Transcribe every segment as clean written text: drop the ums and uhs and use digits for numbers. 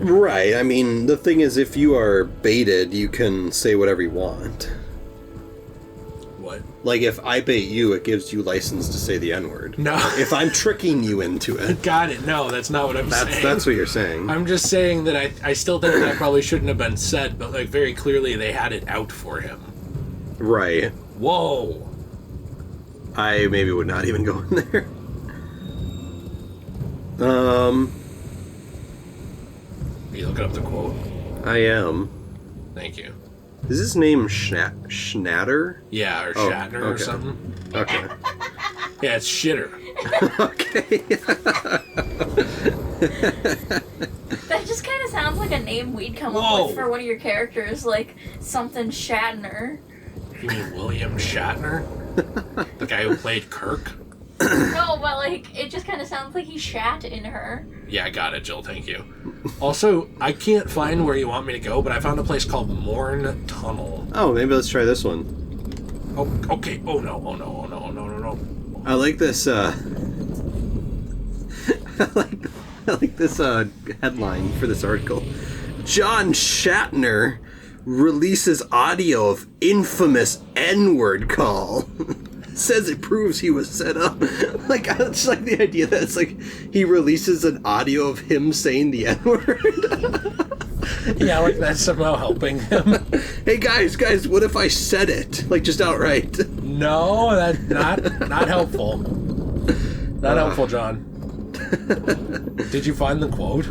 Right. I mean, the thing is, if you are baited, you can say whatever you want. What? Like, if I bait you, it gives you license to say the N-word. No. If I'm tricking you into it. Got it. No, that's not what I'm saying. That's what you're saying. I'm just saying that I still think that probably shouldn't have been said, but, like, very clearly they had it out for him. Right. Whoa. I maybe would not even go in there. Are you looking up the quote? I am. Thank you. Is his name Schnatter? Yeah, or Shatner or something. Okay. Yeah, it's Shitter. Okay. That just kind of sounds like a name we'd come Whoa. up with for one of your characters, like something Shatner. You mean William Shatner? The guy who played Kirk? No, but like, it just kind of sounds like he shat in her. Yeah, I got it, Jill, thank you. Also, I can't find where you want me to go, but I found a place called Morn Tunnel. Oh, maybe let's try this one. Oh, okay. Oh no, oh no, oh no, oh no, no, no. I like this, I like this, headline for this article. John Shatner releases audio of infamous N-word call. Says it proves he was set up. Like, I just like the idea that it's like he releases an audio of him saying the N-word. Yeah, like that's somehow helping him. Hey guys, what if I said it? Like, just outright. No, that's not helpful. Not helpful, John. Did you find the quote?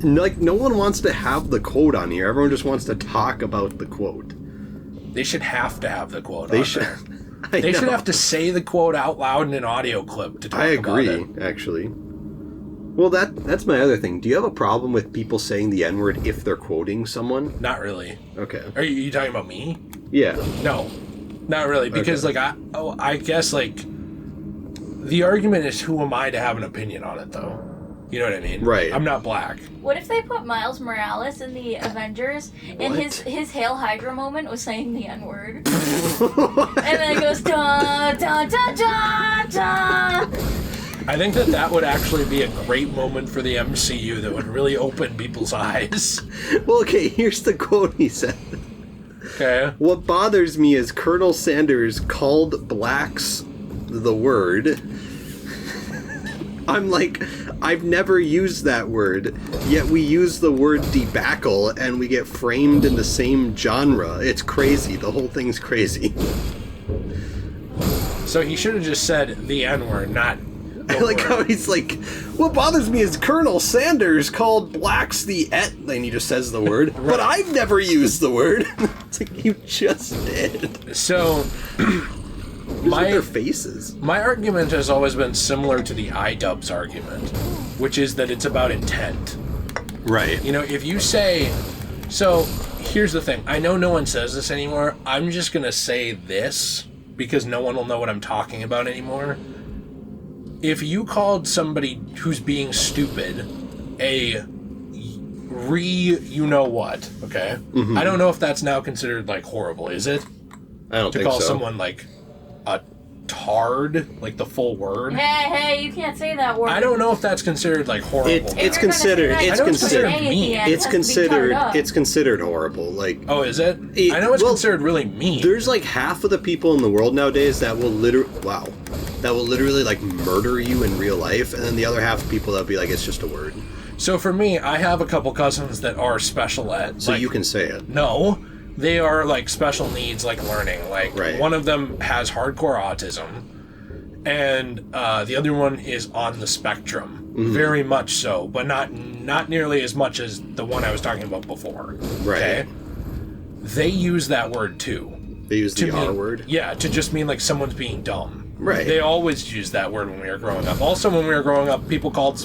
No one wants to have the quote on here. Everyone just wants to talk about the quote. They should have to have the quote They on should. there. They should have to say the quote out loud in an audio clip to talk I about it. agree, actually. Well, that's my other thing. Do you have a problem with people saying the N-word if they're quoting someone? Not really. Okay. Are you talking about me? Yeah. No, not really. Because Okay. I guess like the argument is, who am I to have an opinion on it, though? You know what I mean? Right. I'm not black. What if they put Miles Morales in the Avengers, and his Hail Hydra moment was saying the N-word? And then it goes, da, da, da, da, da. I think that would actually be a great moment for the MCU that would really open people's eyes. Well, okay, here's the quote he said. Okay. What bothers me is Colonel Sanders called blacks the word. I'm like, I've never used that word, yet we use the word debacle and we get framed in the same genre. It's crazy. The whole thing's crazy. So he should have just said the N-word, not the I like word. how he's like, what bothers me is Colonel Sanders called blacks the and he just says the word, but I've never used the word. It's like, you just did. So Their faces. My argument has always been similar to the iDubbbz argument, which is that it's about intent. Right. You know, if you say... So, here's the thing. I know no one says this anymore. I'm just going to say this because no one will know what I'm talking about anymore. If you called somebody who's being stupid a you-know-what, okay? Mm-hmm. I don't know if that's now considered, like, horrible, is it? I don't think To call so. someone, like, a tard, like the full word. Hey, you can't say that word. I don't know if that's considered like horrible. It's considered. It's considered horrible. Like, oh, is it? I know it's considered really mean. There's like half of the people in the world nowadays that will literally like murder you in real life, and then the other half of people that'll be like, it's just a word. So for me, I have a couple cousins that are special ed. So you can say it. No. They are, like, special needs, like, learning. Like, one of them has hardcore autism, and the other one is on the spectrum. Mm-hmm. Very much so, but not nearly as much as the one I was talking about before. Right. Okay? They use that word, too. They use the R word? Yeah, to just mean, like, someone's being dumb. Right. They always use that word when we were growing up. Also, when we were growing up, people called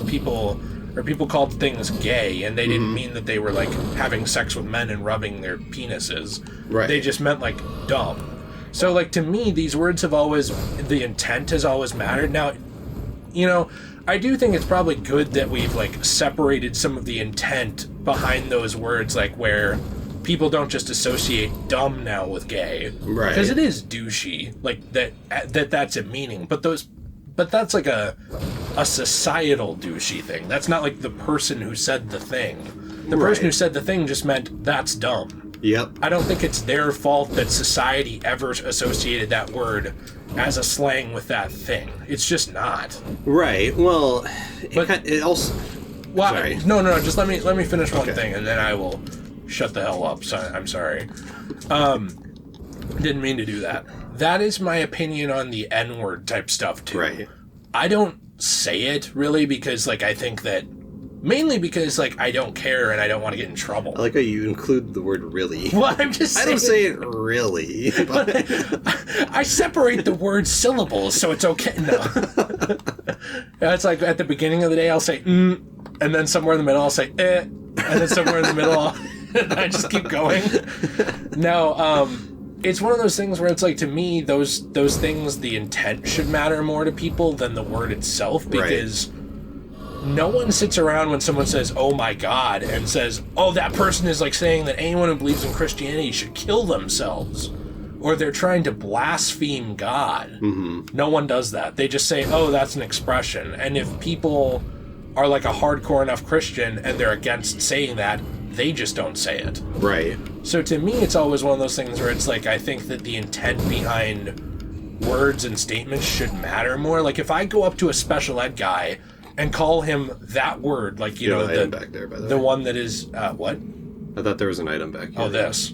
things gay, and they didn't mean that they were, like, having sex with men and rubbing their penises. Right. They just meant, like, dumb. So, like, to me, these words have always... The intent has always mattered. Now, you know, I do think it's probably good that we've, like, separated some of the intent behind those words, like, where people don't just associate dumb now with gay. Right. Because it is douchey, like, that's a meaning. But that's, like, a a societal douchey thing. That's not like the person who said the thing. The person who said the thing just meant that's dumb. Yep. I don't think it's their fault that society ever associated that word as a slang with that thing. It's just not. Right. Well, But- it also... Well, Sorry. no. Just let me finish one thing, and then I will shut the hell up. So I'm sorry. Didn't mean to do that. That is my opinion on the N-word type stuff too. Right. I don't say it really because, like, I think that mainly because, like, I don't care and I don't want to get in trouble. I like how you include the word really. Well, I'm just saying. I don't say it really. But... I separate the word syllables, so it's okay. No. It's like at the beginning of the day, I'll say and then somewhere in the middle, I'll say and then somewhere in the middle, I just keep going. No, it's one of those things where it's like, to me, those things, the intent should matter more to people than the word itself, because no one sits around when someone says, oh my God, and says, oh, that person is like saying that anyone who believes in Christianity should kill themselves, or they're trying to blaspheme God. Mm-hmm. No one does that. They just say, oh, that's an expression. And if people are like a hardcore enough Christian and they're against saying that, they just don't say it. Right. So to me, it's always one of those things where it's like, I think that the intent behind words and statements should matter more. Like, if I go up to a special ed guy and call him that word, like, you know, the item back there, by the the way. one that is, what? I thought there was an item back here. Oh, this.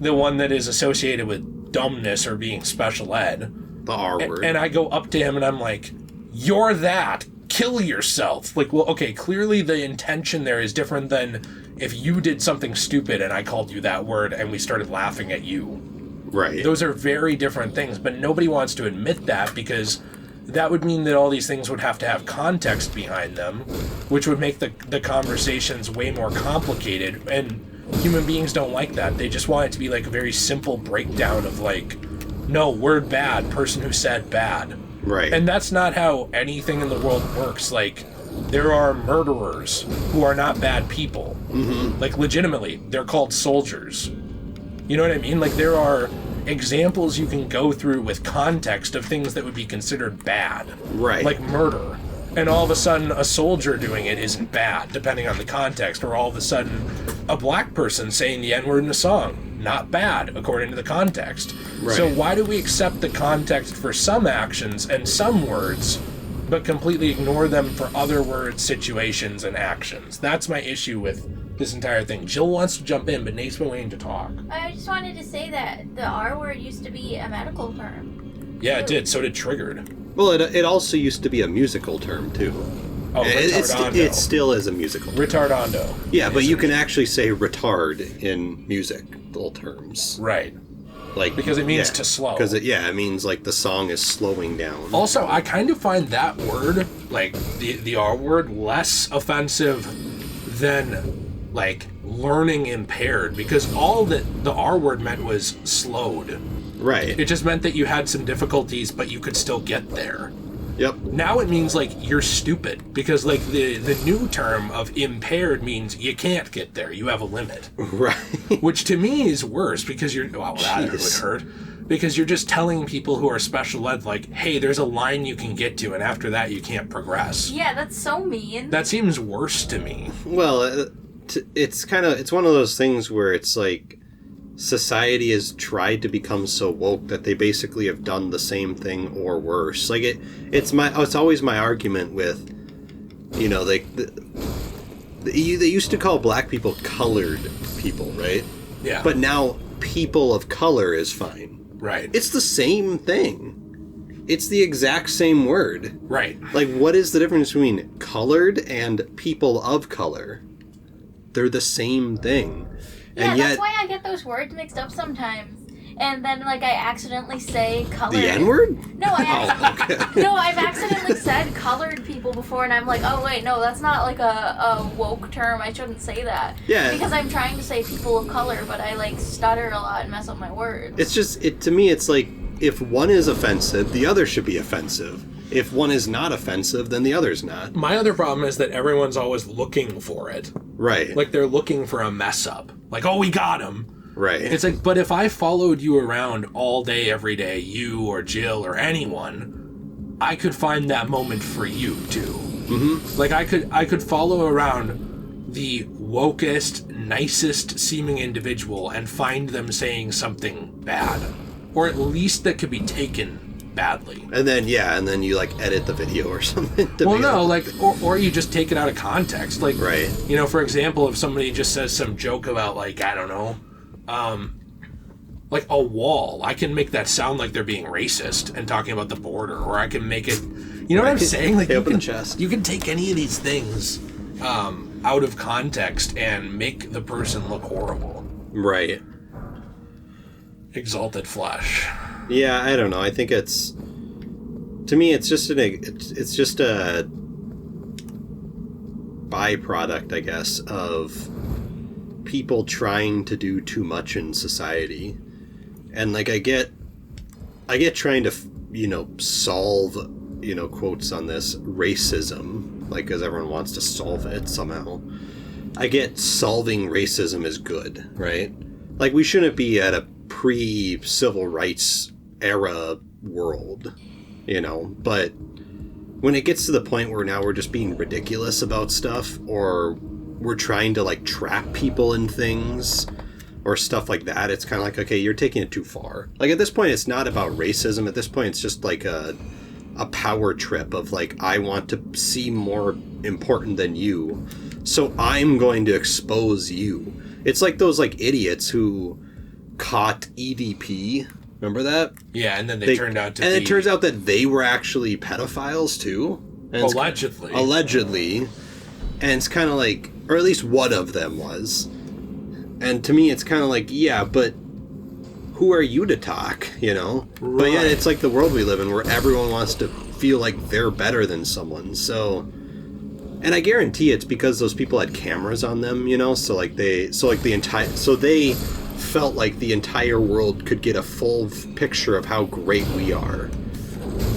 The one that is associated with dumbness or being special ed. The R word. And I go up to him and I'm like, you're that. Kill yourself. Like, well, okay, clearly the intention there is different than if you did something stupid and I called you that word and we started laughing at you. Right. Those are very different things, but nobody wants to admit that, because that would mean that all these things would have to have context behind them, which would make the conversations way more complicated, and human beings don't like that. They just want it to be like a very simple breakdown of like, no, word bad, person who said bad. Right. And that's not how anything in the world works. Like, there are murderers who are not bad people. Mm-hmm. Like, legitimately, they're called soldiers. You know what I mean? Like, there are examples you can go through with context of things that would be considered bad. Right. Like murder. And all of a sudden, a soldier doing it isn't bad, depending on the context. Or all of a sudden, a black person saying the N-word in a song, not bad, according to the context. Right. So why do we accept the context for some actions and some words, but completely ignore them for other words, situations, and actions? That's my issue with this entire thing. Jill wants to jump in, but Nate's been waiting to talk. I just wanted to say that the R word used to be a medical term. Yeah, it did. So did triggered. Well, it also used to be a musical term, too. Oh, retardando. It still is a musical term. Retardando. Yeah, but you can actually say retard in musical terms. Right. Like, Because it means to slow. Because it means like the song is slowing down. Also, I kind of find that word, like the R word, less offensive than like learning impaired, because all that the R word meant was slowed. Right. It just meant that you had some difficulties, but you could still get there. Yep. Now it means like you're stupid, because like the new term of impaired means you can't get there. You have a limit. Right. Which to me is worse, because you're, well, that would hurt. Because you're just telling people who are special ed, like, hey, there's a line you can get to, and after that you can't progress. Yeah, that's so mean. That seems worse to me. Well, it's one of those things where it's like society has tried to become so woke that they basically have done the same thing or worse. Like it's always my argument with, you know, like they used to call black people colored people, right? Yeah. But now people of color is fine. Right. It's the same thing. It's the exact same word. Right. Like, what is the difference between colored and people of color? They're the same thing. Yeah, and yet, that's why I get those words mixed up sometimes. And then, like, I accidentally say colored. the N-word? No, Okay. no, I've accidentally said colored people before, and I'm like, oh, wait, no, that's not, like, a woke term. I shouldn't say that. Yeah. Because I'm trying to say people of color, but I, like, stutter a lot and mess up my words. It's just, to me, it's like, if one is offensive, the other should be offensive. If one is not offensive, then the other's not. My other problem is that everyone's always looking for it. Right. Like, they're looking for a mess up. Like, oh, we got him. Right. It's like, but if I followed you around all day, every day, you or Jill or anyone, I could find that moment for you too. Mm-hmm. Like I could follow around the wokest, nicest seeming individual and find them saying something bad, or at least that could be taken badly. And then you like edit the video or something. Well, no, like, or you just take it out of context. Like, right. You know, for example, if somebody just says some joke about, like, I don't know, like a wall, I can make that sound like they're being racist and talking about the border, or I can make it, you know what I'm saying? Like, open the chest. You can take any of these things out of context and make the person look horrible. Right. Exalted flesh. Yeah, I don't know. I think it's, to me, it's just a byproduct, I guess, of people trying to do too much in society. And like I get trying to, solve, quotes on this racism, like, because everyone wants to solve it somehow. I get solving racism is good, right? Like, we shouldn't be at a pre-civil rights era world, but when it gets to the point where now we're just being ridiculous about stuff, or we're trying to like trap people in things or stuff like that, it's kind of like, okay, you're taking it too far. Like, at this point, it's not about racism. At this point, it's just like a power trip of like, I want to seem more important than you, so I'm going to expose you. It's like those like idiots who caught EDP. Remember that? Yeah, and then they turned out to and be... it turns out that they were actually pedophiles too. And allegedly. Allegedly. And it's kind of like, or at least one of them was. And to me, it's kind of like, yeah, but who are you to talk, Right. But yeah, it's like the world we live in where everyone wants to feel like they're better than someone. So, and I guarantee it's because those people had cameras on them, so they felt like the entire world could get a full picture of how great we are.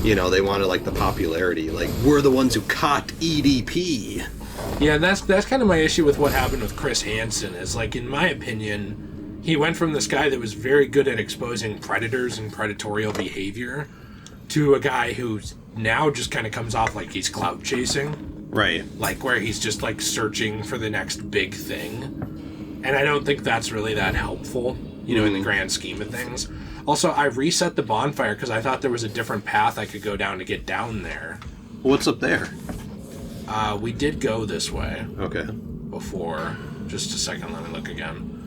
They wanted like the popularity, like, we're the ones who caught EDP. Yeah, that's kind of my issue with what happened with Chris Hansen, is like, in my opinion, he went from this guy that was very good at exposing predators and predatorial behavior to a guy who's now just kind of comes off like he's clout chasing. Right. Like, where he's just like searching for the next big thing. And I don't think that's really that helpful, in the grand scheme of things. Also, I reset the bonfire because I thought there was a different path I could go down to get down there. What's up there? We did go this way. Okay. Before. Just a second, let me look again.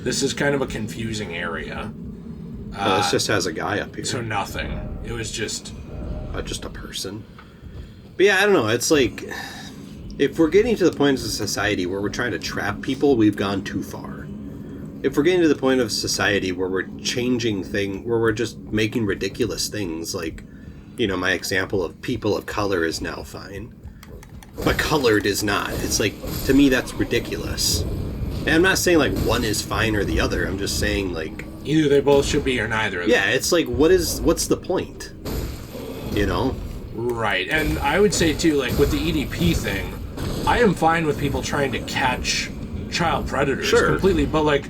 This is kind of a confusing area. This just has a guy up here. So nothing. It was just a person. But yeah, I don't know. It's like, if we're getting to the point of society where we're trying to trap people, we've gone too far. If we're getting to the point of society where we're changing things, where we're just making ridiculous things, like, my example of people of color is now fine, but colored is not. It's like, to me, that's ridiculous. And I'm not saying like one is fine or the other. I'm just saying like, either they both should be or neither of them. Yeah, it's like, what's the point? Right. And I would say too, like with the EDP thing, I am fine with people trying to catch child predators completely, but like,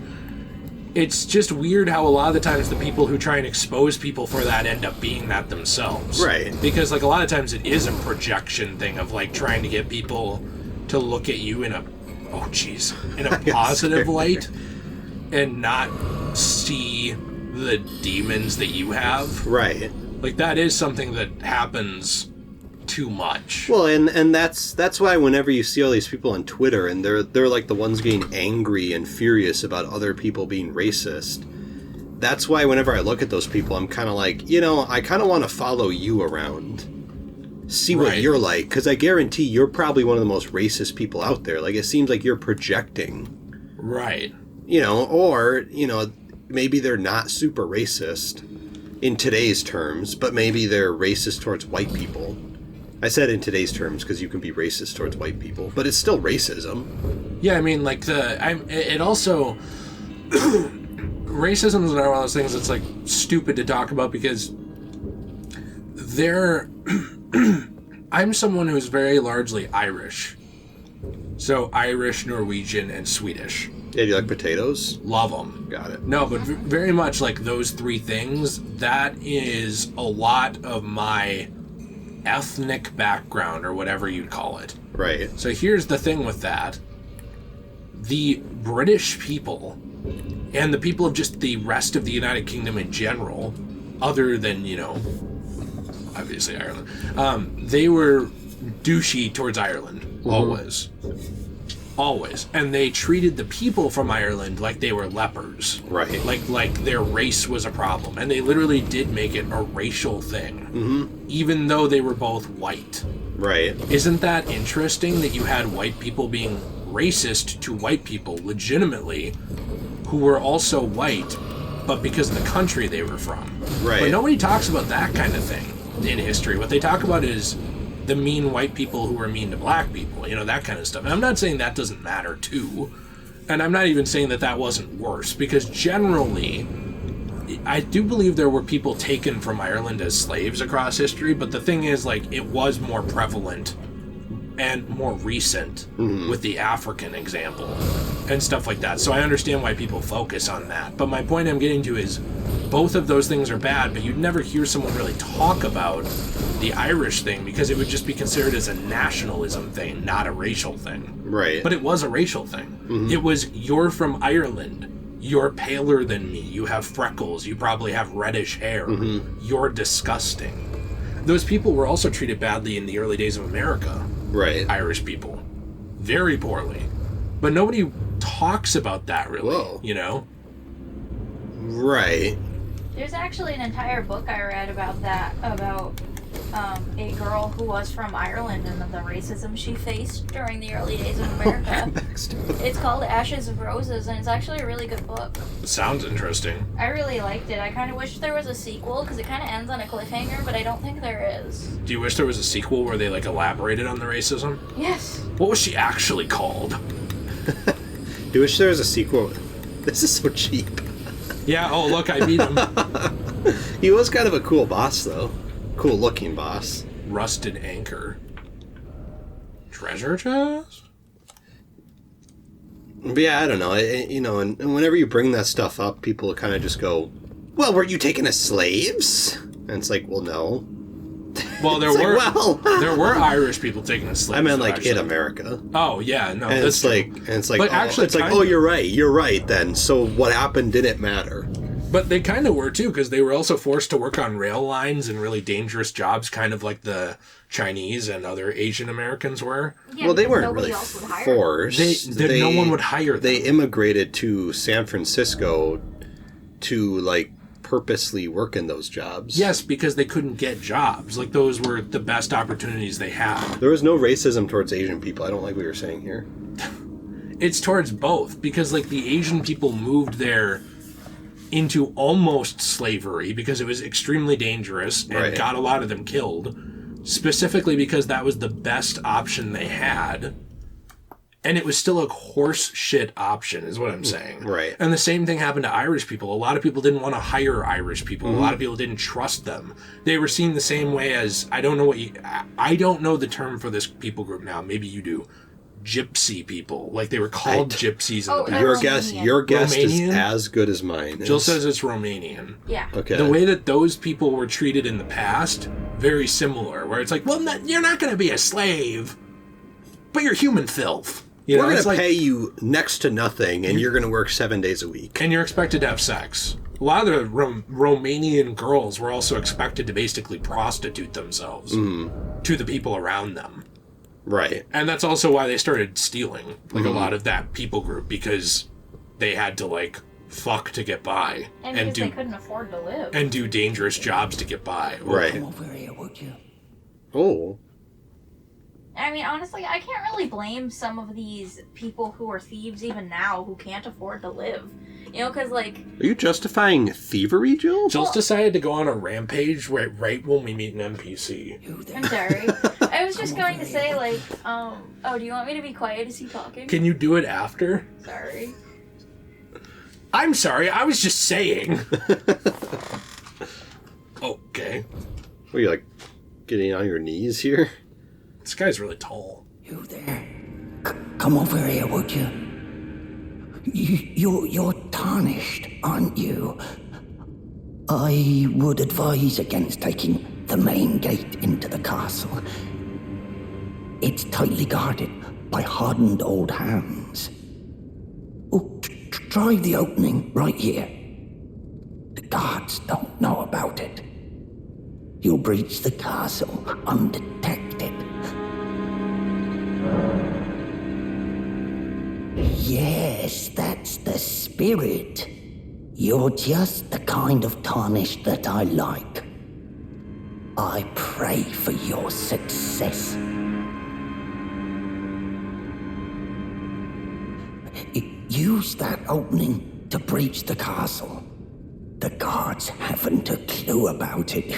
it's just weird how a lot of the times the people who try and expose people for that end up being that themselves. Right. Because like a lot of times it is a projection thing of like trying to get people to look at you in a positive light and not see the demons that you have. Right. Like that is something that happens too much. Well, and that's why whenever you see all these people on Twitter and they're like the ones getting angry and furious about other people being racist, that's why whenever I look at those people, I'm kind of like, I kind of want to follow you around, see what you're like, because I guarantee you're probably one of the most racist people out there. Like, it seems like you're projecting. Right. Or, maybe they're not super racist in today's terms, but maybe they're racist towards white people. I said in today's terms because you can be racist towards white people, but it's still racism. Yeah, I mean, like it also racism is one of those things that's like stupid to talk about because I'm someone who's very largely Irish, so Irish, Norwegian, and Swedish. Yeah, do you like potatoes? Love them. Got it. No, but very much like those three things. That is a lot of my ethnic background or whatever you'd call it. Right. So here's the thing with that. The British people and the people of just the rest of the United Kingdom in general, other than, obviously Ireland, they were douchey towards Ireland, always. Always. And they treated the people from Ireland like they were lepers. Right. Like their race was a problem. And they literally did make it a racial thing, even though they were both white. Right. Isn't that interesting that you had white people being racist to white people legitimately who were also white, but because of the country they were from? Right. But nobody talks about that kind of thing in history. What they talk about is the mean white people who were mean to black people, that kind of stuff. And I'm not saying that doesn't matter too. And I'm not even saying that that wasn't worse, because generally, I do believe there were people taken from Ireland as slaves across history, but the thing is, it was more prevalent and more recent with the African example and stuff like that. So I understand why people focus on that. But my point I'm getting to is both of those things are bad, but you'd never hear someone really talk about the Irish thing because it would just be considered as a nationalism thing, not a racial thing. Right. But it was a racial thing. It was, you're from Ireland. You're paler than me. You have freckles. You probably have reddish hair. You're disgusting. Those people were also treated badly in the early days of America. Right. Irish people. Very poorly. But nobody talks about that really, Whoa. Right. There's actually an entire book I read about that, about a girl who was from Ireland and the racism she faced during the early days of America. It's called Ashes of Roses, and it's actually a really good book. Sounds interesting. I really liked it. I kind of wish there was a sequel, because it kind of ends on a cliffhanger, but I don't think there is. Do you wish there was a sequel where they elaborated on the racism? Yes. What was she actually called? Do you wish there was a sequel? This is so cheap. Yeah, oh look, I beat him. He was kind of a cool boss, though. Cool looking boss. Rusted anchor. Treasure chest? But yeah, I don't know. And whenever you bring that stuff up, people kind of just go, well, were you taken as slaves? And it's like, well, no. Well, there were Irish people taken as slaves. I meant actually. in America. Oh yeah, no. And that's it's like, but actually, oh, you're right then. So what happened didn't matter. But they kind of were too, because they were also forced to work on rail lines and really dangerous jobs, kind of like the Chinese and other Asian Americans were. Yeah, well, they weren't really forced. No one would hire them. They immigrated to San Francisco to purposely work in those jobs. Yes, because they couldn't get jobs. Those were the best opportunities they had. There was no racism towards Asian people. I don't like what you're saying here. It's towards both, because the Asian people moved there into almost slavery because it was extremely dangerous and got a lot of them killed, specifically because that was the best option they had. And it was still a horse shit option, is what I'm saying. Right. And the same thing happened to Irish people. A lot of people didn't want to hire Irish people. A lot of people didn't trust them. They were seen the same way as, I don't know the term for this people group now. Maybe you do. Gypsy people. They were called gypsies in the past. Your guess is as good as mine. Jill says it's Romanian. Yeah. Okay. The way that those people were treated in the past, very similar, where it's you're not going to be a slave, but you're human filth. We're going to pay you next to nothing, and you're going to work 7 days a week. And you're expected to have sex. A lot of the Romanian girls were also expected to basically prostitute themselves to the people around them. Right. And that's also why they started stealing, a lot of that people group, because they had to, fuck to get by. And because they couldn't afford to live. And do dangerous jobs to get by. Right. Come over here, would you? Oh. I mean, honestly, I can't really blame some of these people who are thieves even now who can't afford to live. Because, Are you justifying thievery, Jill? Jill's decided to go on a rampage right when we meet an NPC. I'm sorry. I was just going to say, do you want me to be quiet? Is he talking? Can you do it after? Sorry. I'm sorry, I was just saying. Okay. Were you, getting on your knees here? This guy's really tall. You there? Come over here, would you? You're tarnished, aren't you? I would advise against taking the main gate into the castle. It's tightly guarded by hardened old hands. Oh, try the opening right here. The guards don't know about it. You'll breach the castle undetected. Yes, that's the spirit. You're just the kind of tarnished that I like. I pray for your success. Use that opening to breach the castle. The guards haven't a clue about it.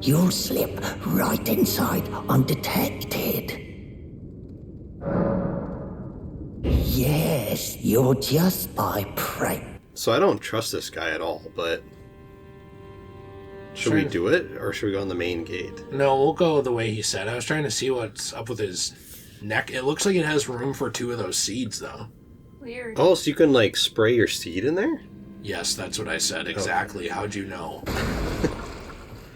You'll slip right inside undetected. Yes, you're just I pray. So I don't trust this guy at all, but... Should we do it, or should we go on the main gate? No, we'll go the way he said. I was trying to see what's up with his neck. It looks like it has room for 2 of those seeds, though. Weird. Oh, so you can, like, spray your seed in there? Yes, that's what I said. Exactly. Okay. How'd you know?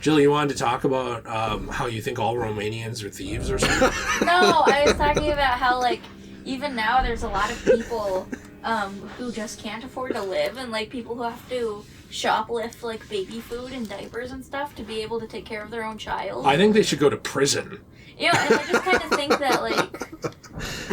Jill, you wanted to talk about how you think all Romanians are thieves or something? No, I was talking about how, like, even now there's a lot of people who just can't afford to live, and, like, people who have to shoplift, like, baby food and diapers and stuff to be able to take care of their own child. I think they should go to prison. You know, and I just kind of think that, like,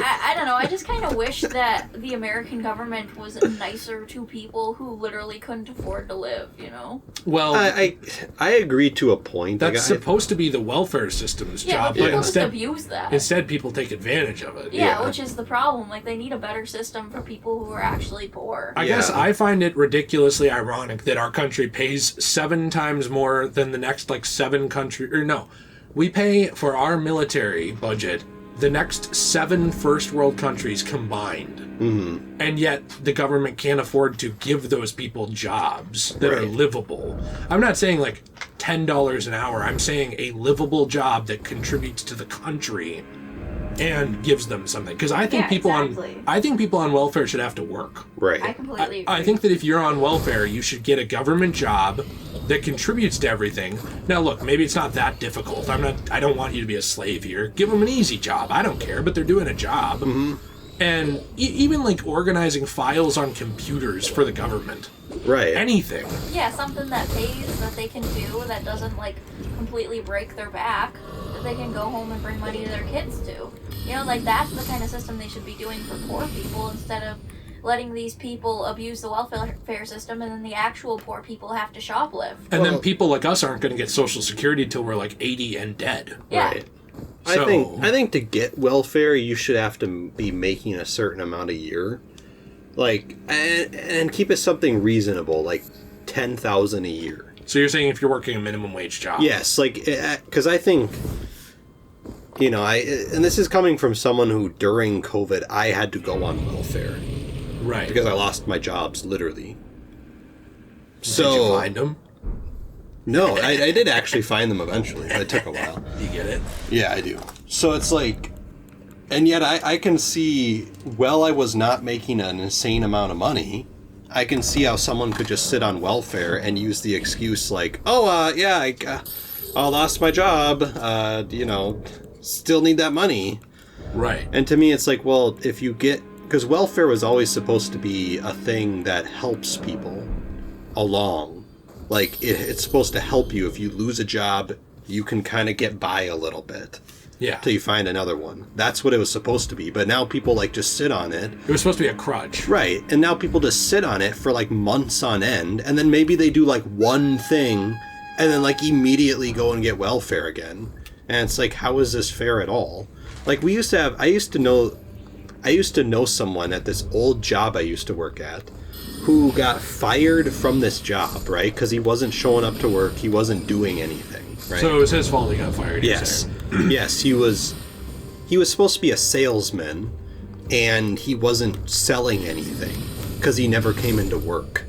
I don't know, I just kind of wish that the American government was nicer to people who literally couldn't afford to live, you know? Well, I agree to a point. That's supposed to be the welfare system's job, but people instead, just abuse that. Instead, people take advantage of it. Yeah, which is the problem. Like, they need a better system for people who are actually poor. I guess I find it ridiculously ironic that our country pays 7 times more than the next, like, 7 countries, or no, we pay for our military budget the next 7 first world countries combined. Mm-hmm. And yet the government can't afford to give those people jobs that are livable. I'm not saying like $10 an hour. I'm saying a livable job that contributes to the country and gives them something. Because I think people on welfare should have to work. Right. I completely agree. I think that if you're on welfare, you should get a government job that contributes to everything. Now, look, maybe it's not that difficult. I don't want you to be a slave here. Give them an easy job. I don't care, but they're doing a job. Mm-hmm. And even like organizing files on computers for the government. Right. Anything. Yeah, something that pays, that they can do, that doesn't like completely break their back, that they can go home and bring money to their kids to. You know, like that's the kind of system they should be doing for poor people instead of letting these people abuse the welfare system and then the actual poor people have to shoplift. And then people like us aren't going to get Social Security till we're like 80 and dead. Yeah. Right. So, I think to get welfare, you should have to be making a certain amount a year, like, and keep it something reasonable, like $10,000 a year. So you're saying if you're working a minimum wage job? Yes, like, because I think, you know, and this is coming from someone who during COVID I had to go on welfare, right? Because I lost my jobs literally. So did you find them? No, I did actually find them eventually, but it took a while. You get it? Yeah, I do. So it's like, and yet I can see, well, I was not making an insane amount of money. I can see how someone could just sit on welfare and use the excuse like, oh, yeah, I lost my job, you know, still need that money. Right. And to me, it's like, well, if you get, because welfare was always supposed to be a thing that helps people along. Like, it's supposed to help you. If you lose a job, you can kind of get by a little bit. Yeah. Till you find another one. That's what it was supposed to be. But now people, like, just sit on it. It was supposed to be a crutch. Right. And now people just sit on it for, like, months on end. And then maybe they do, like, one thing and then, like, immediately go and get welfare again. And it's like, how is this fair at all? Like, I used to know someone at this old job I used to work at who got fired from this job, right? Because he wasn't showing up to work. He wasn't doing anything, right? So it was his fault he got fired. Yes. Yes, he was supposed to be a salesman, and he wasn't selling anything because he never came into work.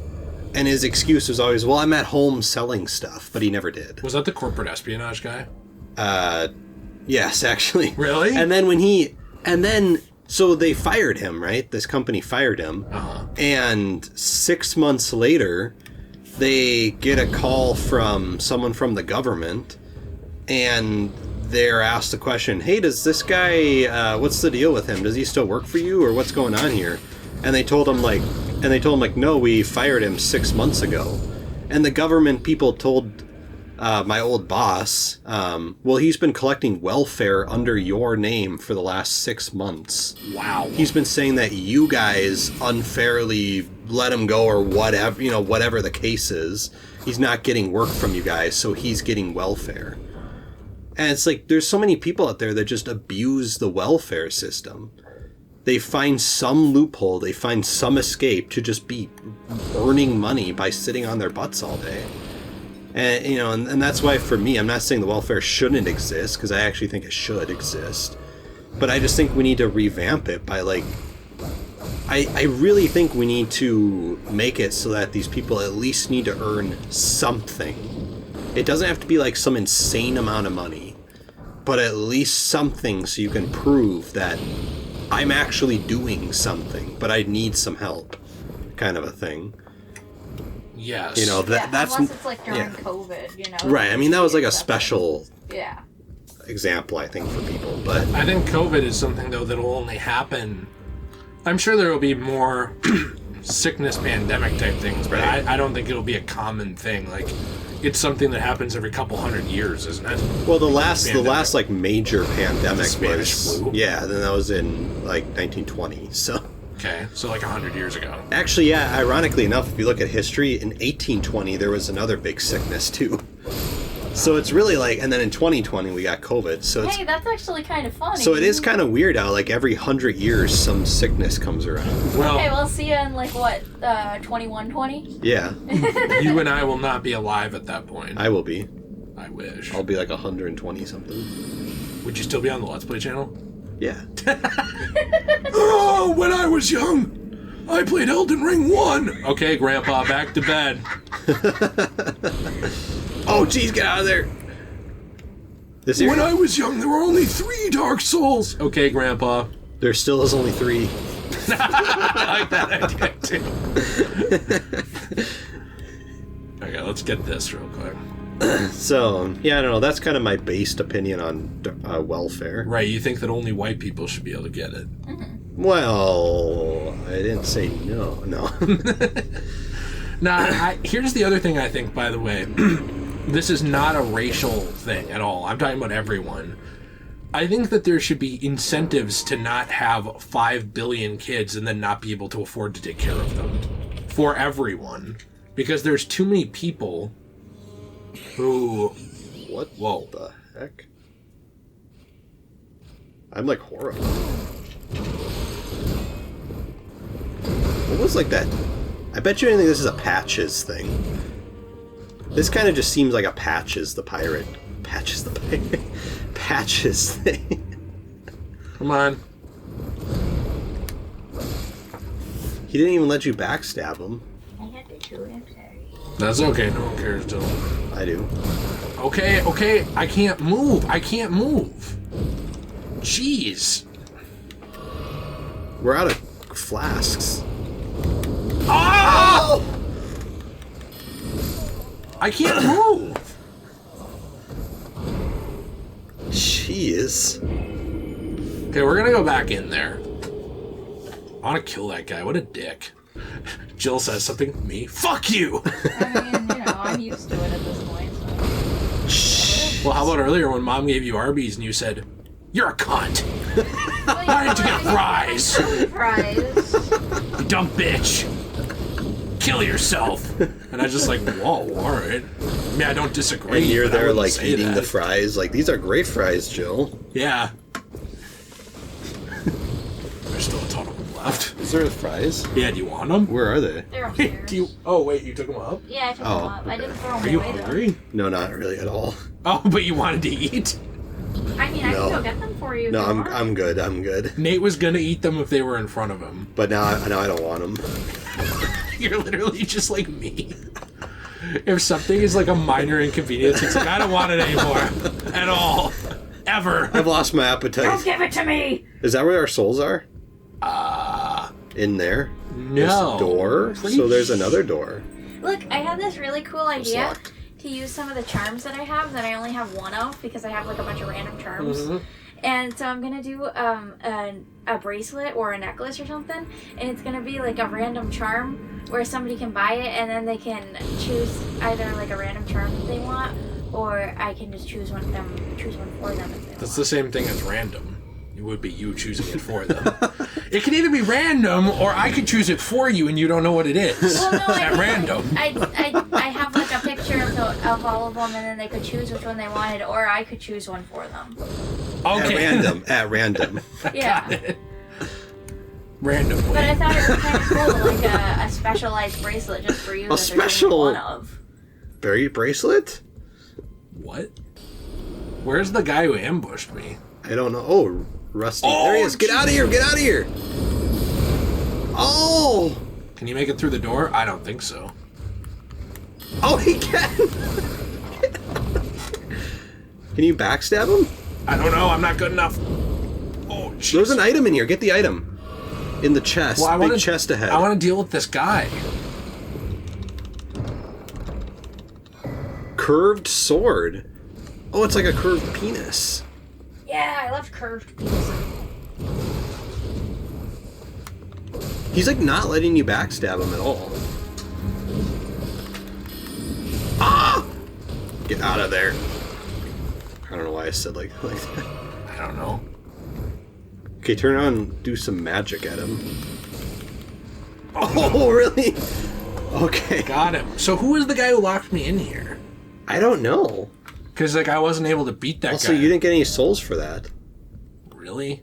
And his excuse was always, well, I'm at home selling stuff, but he never did. Was that the corporate espionage guy? Yes, actually. Really? So they fired him, right? This company fired him. Uh-huh. And 6 months later, they get a call from someone from the government, and they're asked the question, hey, does this guy, what's the deal with him? Does he still work for you, or what's going on here? And they told him, like, no, we fired him 6 months ago. And the government people told my old boss, well, he's been collecting welfare under your name for the last 6 months. Wow. He's been saying that you guys unfairly let him go, or whatever, whatever the case is. He's not getting work from you guys, so he's getting welfare. And it's like, there's so many people out there that just abuse the welfare system. They find some loophole, they find some escape to just be earning money by sitting on their butts all day. And, and that's why, for me, I'm not saying the welfare shouldn't exist, because I actually think it should exist. But I just think we need to revamp it by, like, I really think we need to make it so that these people at least need to earn something. It doesn't have to be like some insane amount of money, but at least something so you can prove that I'm actually doing something, but I need some help, kind of a thing. Yes. That's unless it's like during COVID, Right. I mean, that was like a special yeah example, I think, for people. But I think COVID is something, though, that will only happen. I'm sure there will be more sickness pandemic type things, but right. I don't think it'll be a common thing. Like, it's something that happens every couple hundred years, isn't it? Well, the last like major pandemic Spanish was flu? Yeah, then that was in like 1920. So Okay, so like 100 years ago. actually, yeah, ironically enough, if you look at history, in 1820 there was another big sickness too. So it's really like, and then in 2020 we got COVID. So it's hey, that's actually kind of funny. so it is kind of weird how like every 100 years some sickness comes around. Well, Okay, we'll see you in like what 2120. Yeah, you and I will not be alive at that point. I will be. I wish. I'll be like 120 something. Would you still be on the Let's Play channel? Yeah. Oh, when I was young, I played Elden Ring 1. Okay, Grandpa, back to bed. Oh, geez, get out of there. When I was young, there were only 3 Dark Souls. Okay, Grandpa. There still is only 3. I like that idea, too. Okay, let's get this real quick. So, yeah, I don't know. That's kind of my based opinion on welfare. Right, you think that only white people should be able to get it. Well, I didn't say no. Now, here's the other thing I think, by the way. This is not a racial thing at all. I'm talking about everyone. I think that there should be incentives to not have 5 billion kids and then not be able to afford to take care of them. For everyone. Because there's too many people who... What Whoa. the heck? I'm like horrified. What was like that? I bet you anything this is a Patches thing. This kind of just seems like a Patches the Pirate. Patches the Pirate. Patches thing. Come on. He didn't even let you backstab him. I had to chew it, I'm sorry. That's okay, no one cares, Dylan. I do. Okay, I can't move. Jeez. We're out of flasks. Oh! I can't move. Jeez. Okay, we're gonna go back in there. I want to kill that guy. What a dick. Jill says something. Me? Fuck you! I mean, I'm used to it at this point, so. Well, how about earlier when Mom gave you Arby's and you said, "You're a cunt. Why didn't you get fries? Fries. You dumb bitch. Kill yourself." And I was just like, whoa, alright. I mean, I don't disagree. And you're but I there wouldn't like say eating that. the fries. Like, these are great fries, Jill. Yeah. There's still a ton of them left. Is there fries? Yeah, do you want them? Where are they? They're upstairs. Oh, wait, you took them up? Yeah, I took them up. I didn't throw them Are you away, though. hungry? No, not really at all. Oh, but you wanted to eat? I mean, I No. can go get them for you. No, if you I'm want. I'm good. Nate was gonna eat them if they were in front of him. But now I don't want them. You're literally just like me. If something is like a minor inconvenience, it's like, I don't want it anymore. At all. Ever. I've lost my Don't appetite. give it to me! Is that where our souls are? In there? No. This door? Pretty So there's another door. Look, I have this really cool idea locked. to use some of the charms that I have that I only have one of because I have like a bunch of random charms. Mm-hmm. And so I'm gonna do a bracelet or a necklace or something, and it's gonna be like a random charm where somebody can buy it and then they can choose either like a random charm that they want, or I can just choose one for them if they That's the same thing as random. It would be you choosing it for them. It can either be random, or I could choose it for you and you don't know what it is. Well, no, At random. I have like a picture of all of them, and then they could choose which one they wanted, or I could choose one for them. Okay. At random. Yeah. Got it. Randomly. But I thought it was kind of cool, like a specialized bracelet just for you. A special one of. berry bracelet? What? Where's the guy who ambushed me? I don't know. Oh, Rusty. Oh, there he is. Get out of here. Get out of here. Oh. Can you make it through the door? I don't think so. Oh, he can. Can you backstab him? I don't know. I'm not good enough. Oh, jeez. There's an item in here. Get the item. In the chest. Well, Big chest ahead. I want to deal with this guy. Curved sword. Oh, it's like a curved penis. Yeah, I love curved pieces. He's like not letting you backstab him at all. Ah! Get out of there. I don't know why I said like that. I don't know. Okay, turn around and do some magic at him. Oh, really? Okay. Got him. So who was the guy who locked me in here? I don't know. Because like I wasn't able to beat that Also, guy. you didn't get any souls for that. Really?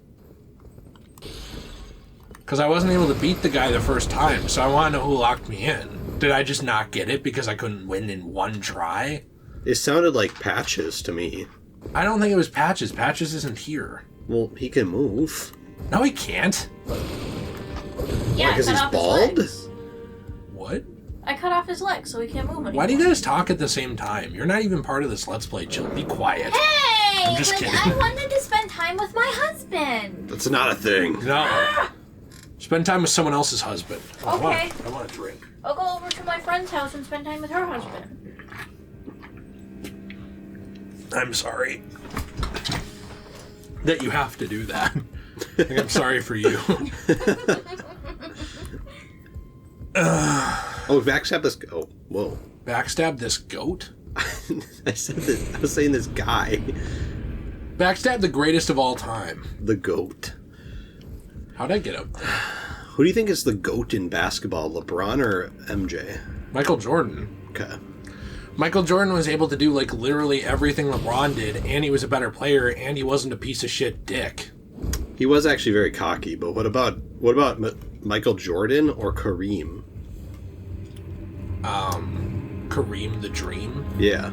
Because I wasn't able to beat the guy the first time, so I want to know who locked me in. Did I just not get it because I couldn't win in one try? It sounded like Patches to me. I don't think it was Patches. Patches isn't here. Well, he can move. No, he can't. Yeah, Because I he's cut off his bald? legs. What? I cut off his legs so he can't move anymore. Why do you guys talk at the same time? You're not even part of this Let's Play, Jill. Be quiet. Hey! I'm just kidding. I wanted to spend time with my husband. That's not a thing. No. Spend time with someone else's husband. Okay. I want a drink. I'll go over to my friend's house and spend time with her husband. I'm sorry that you have to do that. Like, I'm sorry for you. Oh, backstab this. Oh, whoa. Backstab this goat? I said that. I was saying this guy. Backstab the greatest of all time. The GOAT. How'd I get up there? Who do you think is the GOAT in basketball, LeBron or MJ? Michael Jordan. Okay. Michael Jordan was able to do like literally everything LeBron did, and he was a better player, and he wasn't a piece of shit dick. He was actually very cocky, but what about Michael Jordan or Kareem? Kareem the Dream. Yeah.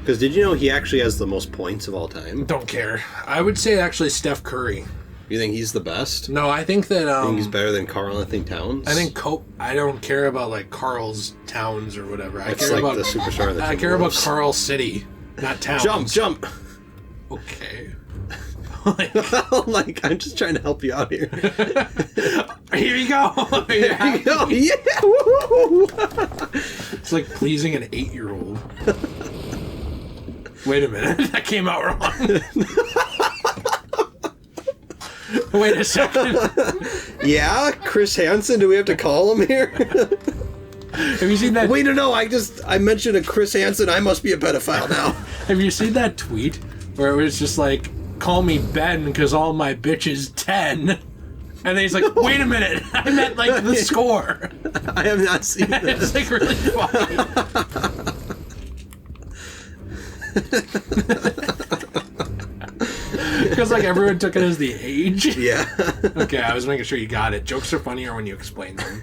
Because did you know he actually has the most points of all time? Don't care. I would say actually Steph Curry. You think he's the best? No, I think that You think he's better than Karl Anthony Towns? I think I don't care about like Carl's Towns or whatever. I It's care like about the superstar of the I care about Timberwolves. Carl City, not Towns. Jump! Okay. Like, I'm just trying to help you out here. Here you go. There you go. Yeah! Woo! It's like pleasing an 8-year-old. Wait a minute, that came out wrong. Wait a second. Yeah, Chris Hansen. Do we have to call him here? Have you seen that? Wait, no. I mentioned a Chris Hansen. I must be a pedophile now. Have you seen that tweet where it was just like, "Call me Ben because all my bitches 10," and then he's like, "Wait a minute, I meant like the score." I have not seen It's this. like really funny. Because like everyone took it as the age. Yeah. Okay, I was making sure you got it. Jokes are funnier when you explain them.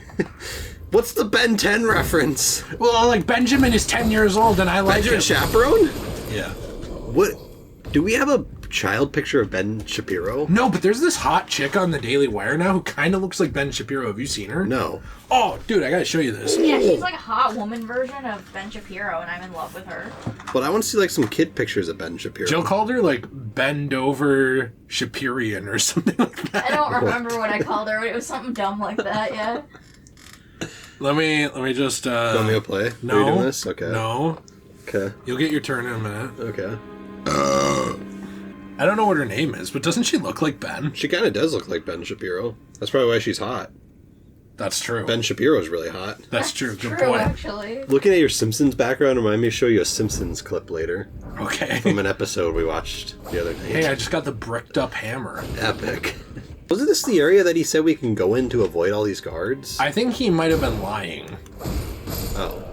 What's the Ben 10 reference? Well, like Benjamin is 10 years old and I like Benjamin him. Chaperone? Yeah. What? Do we have a child picture of Ben Shapiro? No, but there's this hot chick on the Daily Wire now who kind of looks like Ben Shapiro. Have you seen her? No. Oh, dude, I gotta show you this. Yeah, she's like a hot woman version of Ben Shapiro, and I'm in love with her. But I want to see like some kid pictures of Ben Shapiro. Jill called her like bend over Shapirian or something like that. I don't remember what I called her, but it was something dumb like that, yeah. Let me just. Want me to play? No. Are you doing this? Okay. No. Okay. You'll get your turn in a minute. Okay. I don't know what her name is, but doesn't she look like Ben? She kind of does look like Ben Shapiro. That's probably why she's hot. That's true. Ben Shapiro's really hot. That's true. Good True, point. actually. Looking at your Simpsons background remind me to show you a Simpsons clip later Okay. from an episode we watched the other night. Hey, I just got the bricked up hammer. Epic. Wasn't this the area that he said we can go in to avoid all these guards? I think he might have been lying. Oh.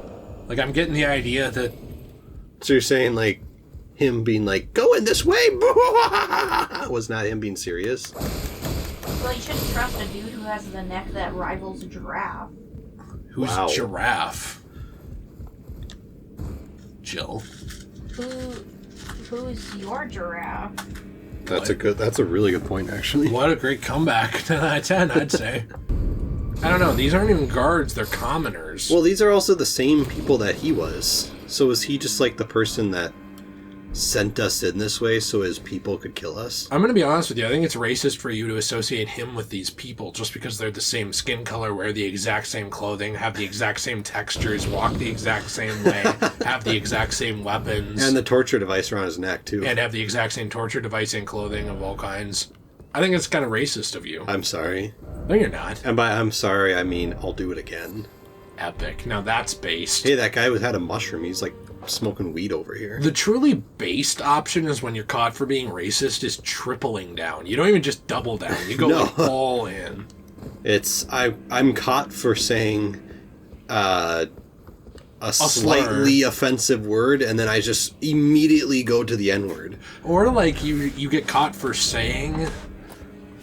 Like, I'm getting the idea that... So you're saying, like, him being like, go in this way? Was not him being serious? Well, you shouldn't trust a dude who has the neck that rivals a giraffe. Who's Wow. Giraffe? Jill. Who's your giraffe? That's a really good point, actually. What a great comeback. 10 out of 10, I'd say. I don't know. These aren't even guards. They're commoners. Well, these are also the same people that he was. So was he just like the person that sent us in this way so his people could kill us? I'm going to be honest with you. I think it's racist for you to associate him with these people just because they're the same skin color, wear the exact same clothing, have the exact same textures, walk the exact same way, have the exact same weapons. And the torture device around his neck, too. And have the exact same torture device and clothing of all kinds. I think it's kind of racist of you. I'm sorry. No, you're not. And by I'm sorry, I mean I'll do it again. Epic. Now that's based. Hey, that guy had a mushroom. He's like smoking weed over here. The truly based option is when you're caught for being racist is tripling down. You don't even just double down. You go No. like all in. It's I'm caught for saying a slightly offensive word, and then I just immediately go to the N-word. Or like you get caught for saying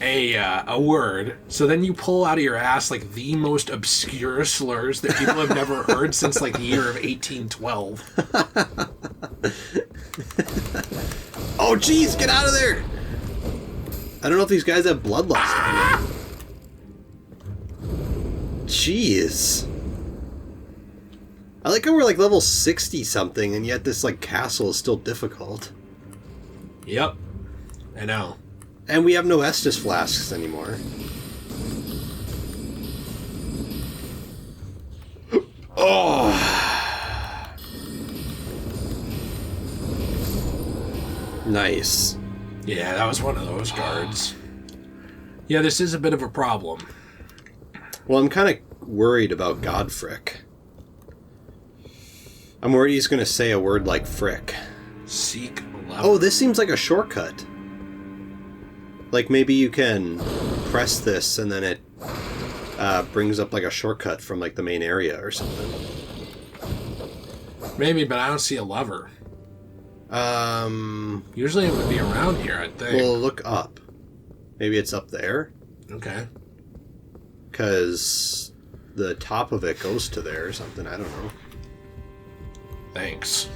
a word, so then you pull out of your ass like the most obscure slurs that people have never heard since like the year of 1812. Oh, jeez, get out of there! I don't know if these guys have bloodlust. Jeez. I like how we're like level 60 something, and yet this like castle is still difficult. Yep. I know. And we have no Estus flasks anymore. Oh! Nice. Yeah, that was one of those guards. Yeah, this is a bit of a problem. Well, I'm kind of worried about Godfrick. I'm worried he's going to say a word like frick. Seek level. Oh, this seems like a shortcut. Like maybe you can press this and then it brings up like a shortcut from like the main area or something. Maybe, but I don't see a lever. Usually it would be around here, I think. Well, look up. Maybe it's up there. Okay. Because the top of it goes to there or something. I don't know. Thanks.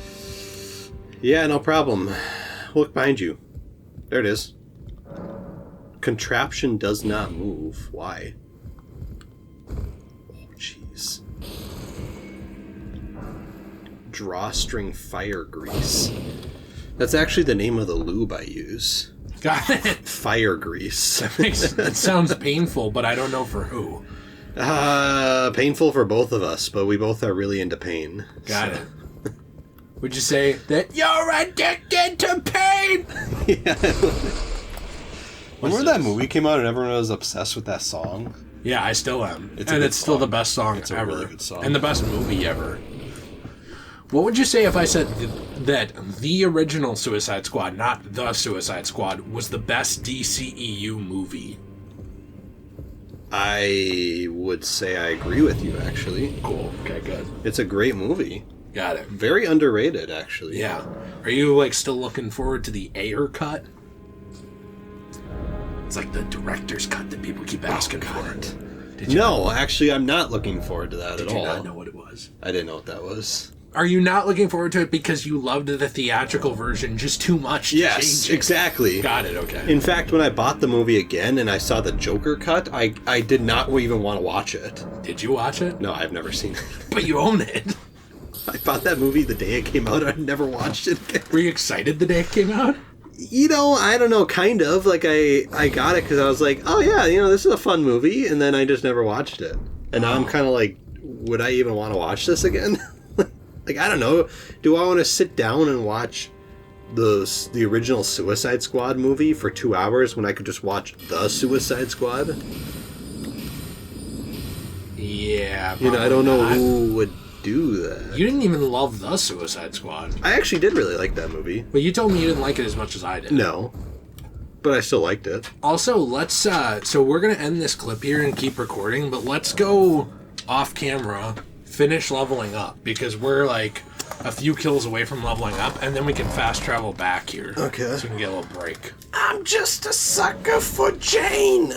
Yeah, no problem. Look behind you. There it is. Contraption does not move. Why? Oh, jeez. Drawstring fire grease. That's actually the name of the lube I use. Got it. Fire grease. That sounds painful, but I don't know for who. Painful for both of us, but we both are really into pain. Got it. Would you say that you're addicted to pain? Yeah. Remember that movie came out and everyone was obsessed with that song? Yeah, I still am. It's a and good it's still song. the best song It's a ever. really good song. And the best movie ever. What would you say if I said that the original Suicide Squad, not the Suicide Squad, was the best DCEU movie? I would say I agree with you, actually. Cool. Okay, good. It's a great movie. Got it. Very underrated, actually. Yeah. Are you, like, still looking forward to the Ayer cut? It's like the director's cut that people keep asking for. Did you No, actually, I'm not looking forward to that Did at you all. not know what it was? I didn't know what that was. Are you not looking forward to it because you loved the theatrical version just too much to Yes, change it? exactly. Got it, okay. In fact, when I bought the movie again and I saw the Joker cut, I did not even want to watch it. Did you watch it? No, I've never seen it. But you own it. I bought that movie the day it came out. I've never watched it again. Were you excited the day it came out? You know, I don't know, kind of. Like, I got it because I was like, oh yeah, you know, this is a fun movie, and then I just never watched it. And now I'm kind of like, would I even want to watch this again? Like, I don't know. Do I want to sit down and watch the original Suicide Squad movie for 2 hours when I could just watch The Suicide Squad? Yeah. You know, I don't know who would do that. You didn't even love The Suicide Squad. I actually did really like that movie. But you told me you didn't like it as much as I did. No. But I still liked it. Also, let's, so we're going to end this clip here and keep recording, but let's go off camera, finish leveling up, because we're like a few kills away from leveling up, and then we can fast travel back here. Okay. So we can get a little break. I'm just a sucker for Jane.